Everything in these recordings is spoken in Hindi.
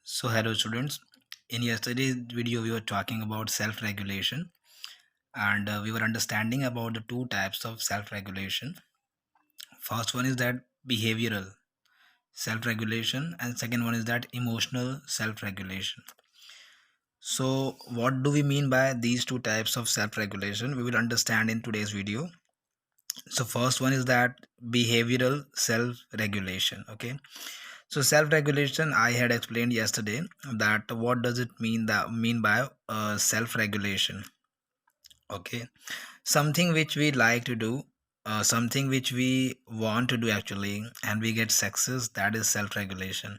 So hello students. In yesterday's video we were talking about self-regulation and we were understanding about the two types of self-regulation. First one is that behavioral self-regulation and second one is that emotional self-regulation. So what do we mean by these two types of self-regulation? We will understand in today's video. So first one is that behavioral self-regulation. Okay. So self-regulation, I had explained yesterday that what does it mean by self-regulation. Okay, something which we like to do, something which we want to do actually, and we get success. That is self-regulation.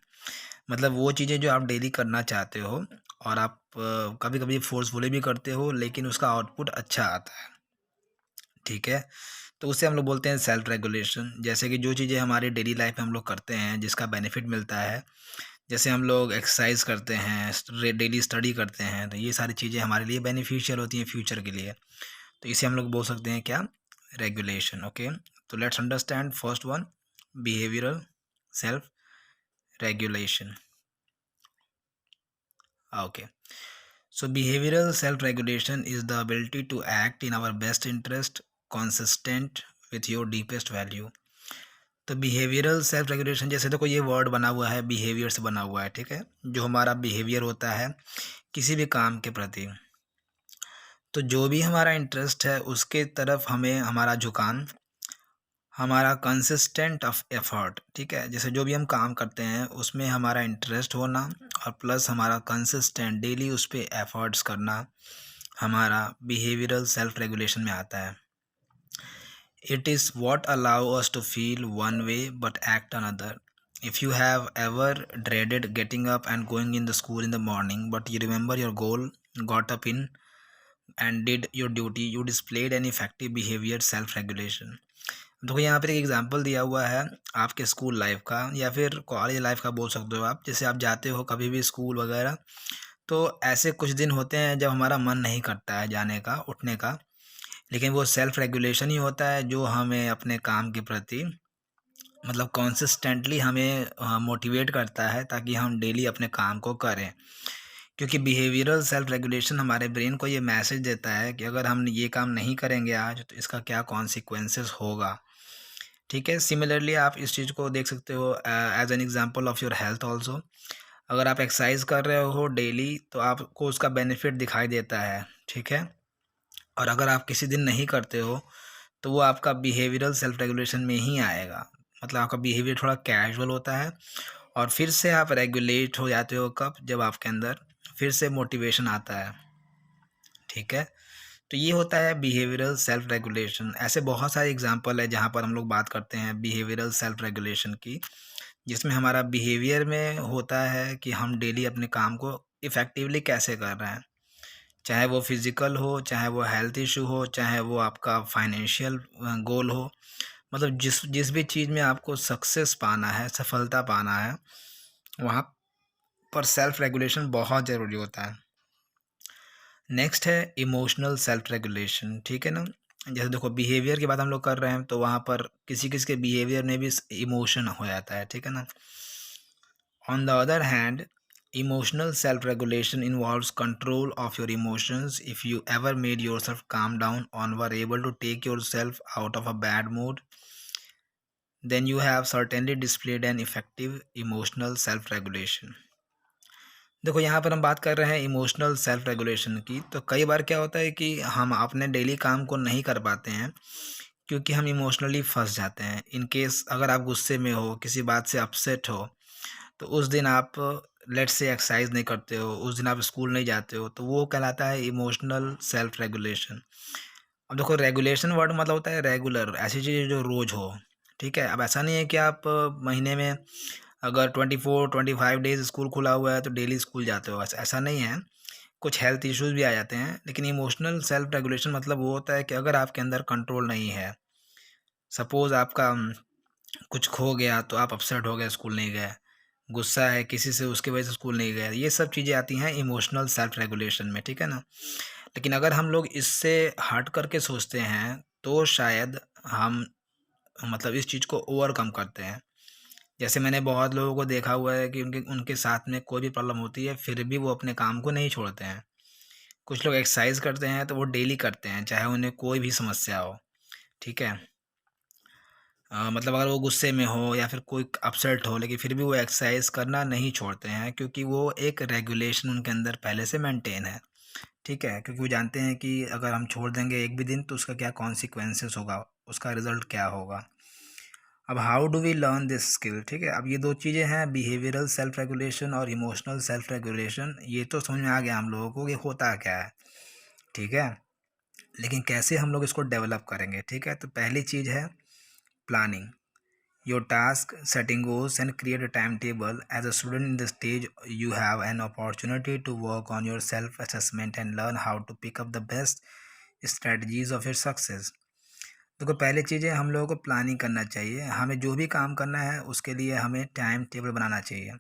मतलब वो चीज़ें जो आप डेली करना चाहते हो और आप कभी कभी फोर्सफुली भी करते हो लेकिन उसका आउटपुट अच्छा आता है। ठीक है, तो उसे हम लोग बोलते हैं सेल्फ रेगुलेशन। जैसे कि जो चीज़ें हमारी डेली लाइफ में हम लोग करते हैं जिसका बेनिफिट मिलता है, जैसे हम लोग एक्सरसाइज करते हैं, डेली स्टडी करते हैं, तो ये सारी चीज़ें हमारे लिए बेनिफिशियल होती हैं फ्यूचर के लिए। तो इसे हम लोग बोल सकते हैं क्या, रेगुलेशन। ओके, तो let's understand first one, behavioural self regulation. Okay, so behavioral self-regulation is the ability to act in our best interest, consistent with your deepest value. तो बिहेवियरल सेल्फ रेगुलेशन, जैसे देखो ये वर्ड बना हुआ है, बिहेवियर से बना हुआ है। ठीक है, जो हमारा बिहेवियर होता है किसी भी काम के प्रति, तो जो भी हमारा इंटरेस्ट है उसके तरफ हमें हमारा झुकान, हमारा कंसिस्टेंट ऑफ एफर्ट। ठीक है, जैसे जो भी हम काम करते हैं उसमें हमारा इंटरेस्ट होना और प्लस हमारा कंसिस्टेंट डेली उस पर एफर्ट्स करना हमारा बिहेवियरल सेल्फ रेगुलेशन में आता है। It is what allow us to feel one way but act another. If you have ever dreaded getting up and going in the school in the morning, but you remember your goal, got up in and did your duty, you displayed an effective behavior self-regulation. देखो यहाँ पर एक एग्जांपल दिया हुआ है आपके स्कूल लाइफ का या फिर कॉलेज लाइफ का बोल सकते हो आप। जैसे आप जाते हो कभी भी स्कूल वगैरह, तो ऐसे कुछ दिन होते हैं जब हमारा मन नहीं करता है जाने का, उठने का, लेकिन वो सेल्फ रेगुलेशन ही होता है जो हमें अपने काम के प्रति मतलब कॉन्सिस्टेंटली हमें मोटिवेट करता है ताकि हम डेली अपने काम को करें। क्योंकि बिहेवियरल सेल्फ रेगुलेशन हमारे ब्रेन को ये मैसेज देता है कि अगर हम ये काम नहीं करेंगे आज तो इसका क्या कॉन्सिक्वेंसेस होगा। ठीक है, सिमिलरली आप इस चीज़ को देख सकते हो as an example of your health also. अगर आप एक्सरसाइज कर रहे हो डेली तो आपको उसका बेनिफिट दिखाई देता है। ठीक है, और अगर आप किसी दिन नहीं करते हो तो वो आपका बिहेवियरल सेल्फ रेगुलेशन में ही आएगा। मतलब आपका बिहेवियर थोड़ा कैजुअल होता है और फिर से आप रेगुलेट हो जाते हो कब, जब आपके अंदर फिर से मोटिवेशन आता है। ठीक है, तो ये होता है बिहेवियरल सेल्फ रेगुलेशन। ऐसे बहुत सारे एग्जांपल है जहाँ पर हम लोग बात करते हैं बिहेवियरल सेल्फ रेगुलेशन की, जिसमें हमारा बिहेवियर में होता है कि हम डेली अपने काम को इफ़ेक्टिवली कैसे कर रहे हैं, चाहे वो फिज़िकल हो, चाहे वो हेल्थ इशू हो, चाहे वो आपका फाइनेंशियल गोल हो। मतलब जिस जिस भी चीज़ में आपको सक्सेस पाना है, सफलता पाना है, वहाँ पर सेल्फ रेगुलेशन बहुत ज़रूरी होता है। नेक्स्ट है इमोशनल सेल्फ रेगुलेशन। ठीक है ना, जैसे देखो बिहेवियर की बात हम लोग कर रहे हैं तो वहाँ पर किसी किसी के बिहेवियर में भी इमोशन हो जाता है। ठीक है ना, on the other hand emotional self-regulation involves control of your emotions. If you ever made yourself calm down or were able to take yourself out of a bad mood, then you have certainly displayed an effective emotional self-regulation. देखो यहाँ पर हम बात कर रहे हैं इमोशनल सेल्फ रेगुलेशन की, तो कई बार क्या होता है कि हम अपने डेली काम को नहीं कर पाते हैं क्योंकि हम इमोशनली फंस जाते हैं। इन केस अगर आप गुस्से में हो, किसी बात से अपसेट हो, तो उस दिन आप लेट्स से एक्सरसाइज नहीं करते हो, उस दिन आप स्कूल नहीं जाते हो, तो वो कहलाता है इमोशनल सेल्फ रेगुलेशन। अब देखो रेगुलेशन वर्ड मतलब होता है रेगुलर, ऐसी चीज़ जो रोज़ हो। ठीक है, अब ऐसा नहीं है कि आप महीने में अगर 24-25 डेज स्कूल खुला हुआ है तो डेली स्कूल जाते हो, ऐसा ऐसा नहीं है। कुछ हेल्थ इश्यूज भी आ जाते हैं, लेकिन इमोशनल सेल्फ रेगुलेशन मतलब वो होता है कि अगर आपके अंदर कंट्रोल नहीं है, सपोज़ आपका कुछ खो गया तो आप अपसेट हो गए, स्कूल नहीं गए, गुस्सा है किसी से उसकी वजह से स्कूल नहीं गए, ये सब चीज़ें आती हैं इमोशनल सेल्फ रेगुलेशन में। ठीक है ना, लेकिन अगर हम लोग इससे हट करके सोचते हैं तो शायद हम मतलब इस चीज़ को ओवरकम करते हैं। जैसे मैंने बहुत लोगों को देखा हुआ है कि उनके उनके साथ में कोई भी प्रॉब्लम होती है, फिर भी वो अपने काम को नहीं छोड़ते हैं। कुछ लोग एक्सरसाइज़ करते हैं, तो वो डेली करते हैं, चाहे उन्हें कोई भी समस्या हो, ठीक है? मतलब अगर वो गुस्से में हो या फिर कोई अपसेट हो, लेकिन फिर भी वो एक्सरसाइज़ करना नहीं छोड़ते हैं, क्योंकि वो एक रेगुलेशन उनके अंदर पहले से मेंटेन है, ठीक है? क्योंकि वो जानते हैं कि अगर हम छोड़ देंगे एक भी दिन तो उसका क्या कॉन्सिक्वेंसेस होगा, उसका रिज़ल्ट क्या होगा। अब how do we learn this skill, ठीक है? अब ये 2 चीज़ें हैं, बिहेवियरल सेल्फ रेगुलेशन और इमोशनल सेल्फ रेगुलेशन। ये तो समझ में आ गया हम लोगों को कि होता क्या है, ठीक है? लेकिन कैसे हम लोग इसको डेवलप करेंगे, ठीक है? तो पहली चीज़ है planning. Your task, setting goals, and create a timetable. As a student in the stage, you have an opportunity to work on your self assessment and learn how to pick up the best strategies of your success. देखो, पहली चीज़ है हम लोगों को प्लानिंग करना चाहिए। हमें जो भी काम करना है उसके लिए हमें टाइम टेबल बनाना चाहिए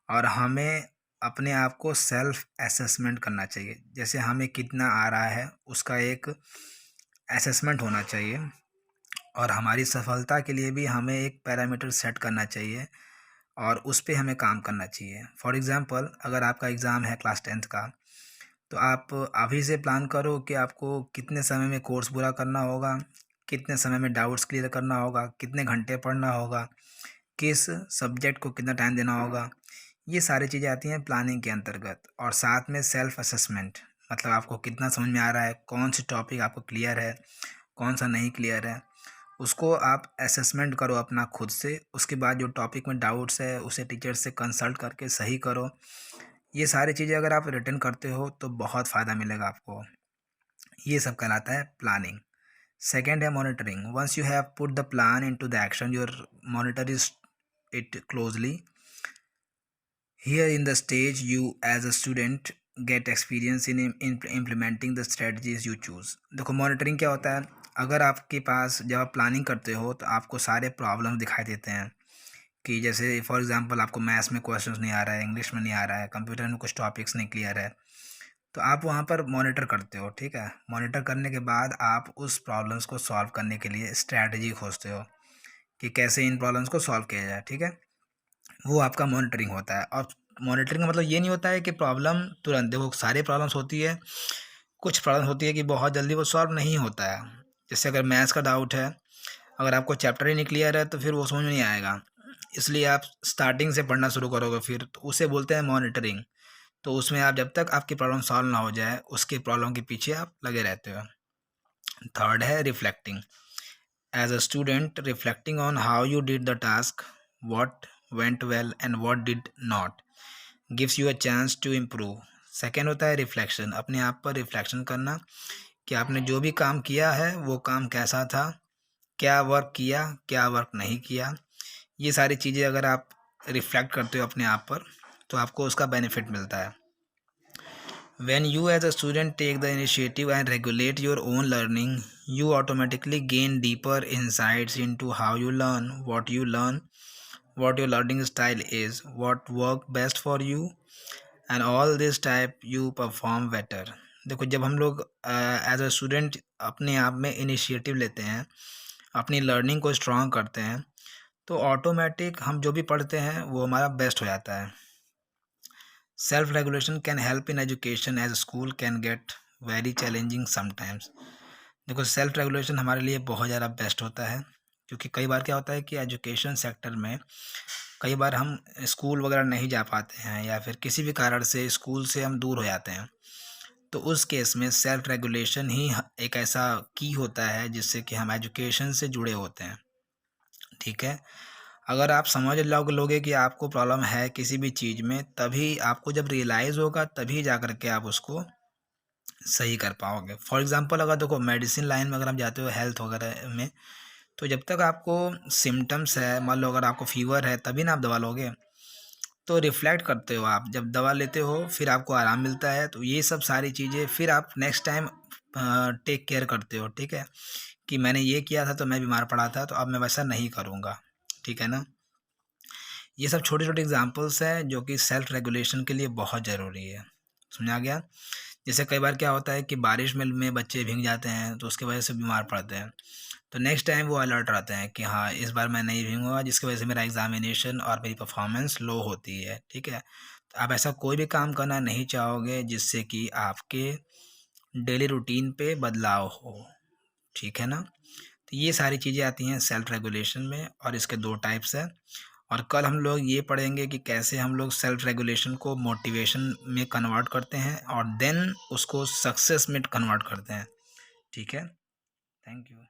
और हमें अपने आप को सेल्फ असेसमेंट करना चाहिए। जैसे हमें कितना आ रहा है उसका एक असेसमेंट होना चाहिए और हमारी सफलता के लिए भी हमें एक पैरामीटर सेट करना चाहिए और उस पे हमें काम करना चाहिए। फॉर एग्ज़ाम्पल, अगर आपका एग्ज़ाम है क्लास 10th का, तो आप अभी से प्लान करो कि आपको कितने समय में कोर्स पूरा करना होगा, कितने समय में डाउट्स क्लियर करना होगा, कितने घंटे पढ़ना होगा, किस सब्जेक्ट को कितना टाइम देना होगा। ये सारी चीज़ें आती हैं प्लानिंग के अंतर्गत। और साथ में सेल्फ असेसमेंट, मतलब आपको कितना समझ में आ रहा है, कौन सी टॉपिक आपको क्लियर है, कौन सा नहीं क्लियर है, उसको आप असेसमेंट करो अपना खुद से। उसके बाद जो टॉपिक में डाउट्स है उसे टीचर से कंसल्ट करके सही करो। ये सारी चीज़ें अगर आप रिटन करते हो तो बहुत फ़ायदा मिलेगा आपको। ये सब कहलाता है प्लानिंग। सेकेंड है monitoring. Once you have put the plan into the action, your monitor is it closely. Here in the stage, you as a student get experience in implementing the strategies you choose. देखो, मॉनिटरिंग क्या होता है? अगर आपके पास जब आप प्लानिंग करते हो तो आपको सारे प्रॉब्लम दिखाई देते हैं कि जैसे फॉर एग्जांपल आपको मैथ्स में क्वेश्चंस नहीं आ रहा है, इंग्लिश में नहीं आ रहा है, कंप्यूटर में कुछ टॉपिक्स नहीं क्लियर है, तो आप वहाँ पर मॉनिटर करते हो, ठीक है? मॉनिटर करने के बाद आप उस प्रॉब्लम्स को सॉल्व करने के लिए स्ट्रैटेजी खोजते हो कि कैसे इन प्रॉब्लम्स को सॉल्व किया जाए, ठीक है? वो आपका मॉनिटरिंग होता है। और मॉनिटरिंग का मतलब ये नहीं होता है कि प्रॉब्लम तुरंत, देखो सारी प्रॉब्लम्स होती है, कुछ प्रॉब्लम होती है कि बहुत जल्दी वो सॉल्व नहीं होता है। जैसे अगर मैथ्स का डाउट है, अगर आपको चैप्टर ही नहीं क्लियर है तो फिर वो समझ में नहीं आएगा, इसलिए आप स्टार्टिंग से पढ़ना शुरू करोगे, फिर तो उसे बोलते हैं मॉनिटरिंग। तो उसमें आप जब तक आपकी प्रॉब्लम सॉल्व ना हो जाए उसके प्रॉब्लम के पीछे आप लगे रहते हो। थर्ड है reflecting. As a student, reflecting on how you did the task, what went well and what did not, gives you a chance to improve. Second होता है रिफ्लेक्शन, अपने आप पर रिफ्लेक्शन करना कि आपने जो भी काम किया है वो काम कैसा था, क्या वर्क किया, क्या वर्क नहीं किया। ये सारी चीज़ें अगर आप रिफ्लेक्ट करते हो अपने आप पर तो आपको उसका बेनिफिट मिलता है। When you as a student take the initiative and regulate your own learning, you automatically gain deeper insights into how you learn, what your learning style is, what work best for you, and all this type you perform better. देखो, जब हम लोग एज अ स्टूडेंट अपने आप में इनिशिएटिव लेते हैं, अपनी लर्निंग को स्ट्रॉन्ग करते हैं, तो ऑटोमेटिक हम जो भी पढ़ते हैं वो हमारा बेस्ट हो जाता है। Self regulation can help in education as school can get very challenging sometimes. देखो, सेल्फ रेगुलेशन हमारे लिए बहुत ज़्यादा बेस्ट होता है, क्योंकि कई बार क्या होता है कि एजुकेशन सेक्टर में कई बार हम स्कूल वगैरह नहीं जा पाते हैं या फिर किसी भी कारण से स्कूल से हम दूर हो जाते हैं। तो उस केस में सेल्फ रेगुलेशन ही एक ऐसा की होता है जिससे कि हम एजुकेशन से जुड़े होते हैं, ठीक है? अगर आप समझ लोगे कि आपको प्रॉब्लम है किसी भी चीज़ में, तभी आपको जब रियलाइज़ होगा तभी जा कर के आप उसको सही कर पाओगे। फॉर एग्ज़ाम्पल, अगर देखो मेडिसिन लाइन में अगर आप जाते हो हेल्थ वगैरह में, तो जब तक आपको सिम्पटम्स है, मान लो अगर आपको फ़ीवर है तभी ना आप दवा लोगे। तो रिफ्लेक्ट करते हो आप, जब दवा लेते हो फिर आपको आराम मिलता है, तो ये सब सारी चीज़ें फिर आप नेक्स्ट टाइम टेक केयर करते हो, ठीक है? कि मैंने ये किया था तो मैं बीमार पड़ा था, तो अब मैं वैसा नहीं करूँगा, ठीक है ना? ये सब छोटे-छोटे एग्ज़ाम्पल्स हैं जो कि सेल्फ रेगुलेशन के लिए बहुत ज़रूरी है। समझ आ गया? जैसे कई बार क्या होता है कि बारिश में बच्चे भीग जाते हैं तो उसकी वजह से बीमार पड़ते हैं। तो नेक्स्ट टाइम वो अलर्ट रहते हैं कि हाँ इस बार मैं नहीं रहूँगा, जिसकी वजह से मेरा एग्जामिनेशन और मेरी परफॉर्मेंस लो होती है। ठीक है, तो आप ऐसा कोई भी काम करना नहीं चाहोगे जिससे कि आपके डेली रूटीन पे बदलाव हो। ठीक है ना, तो ये सारी चीज़ें आती हैं सेल्फ रेगुलेशन में, और इसके दो टाइप्स हैं। और कल हम लोग ये पढ़ेंगे कि कैसे हम लोग सेल्फ रेगुलेशन को मोटिवेशन में कन्वर्ट करते हैं और देन उसको सक्सेस में कन्वर्ट करते हैं। ठीक है, थैंक यू।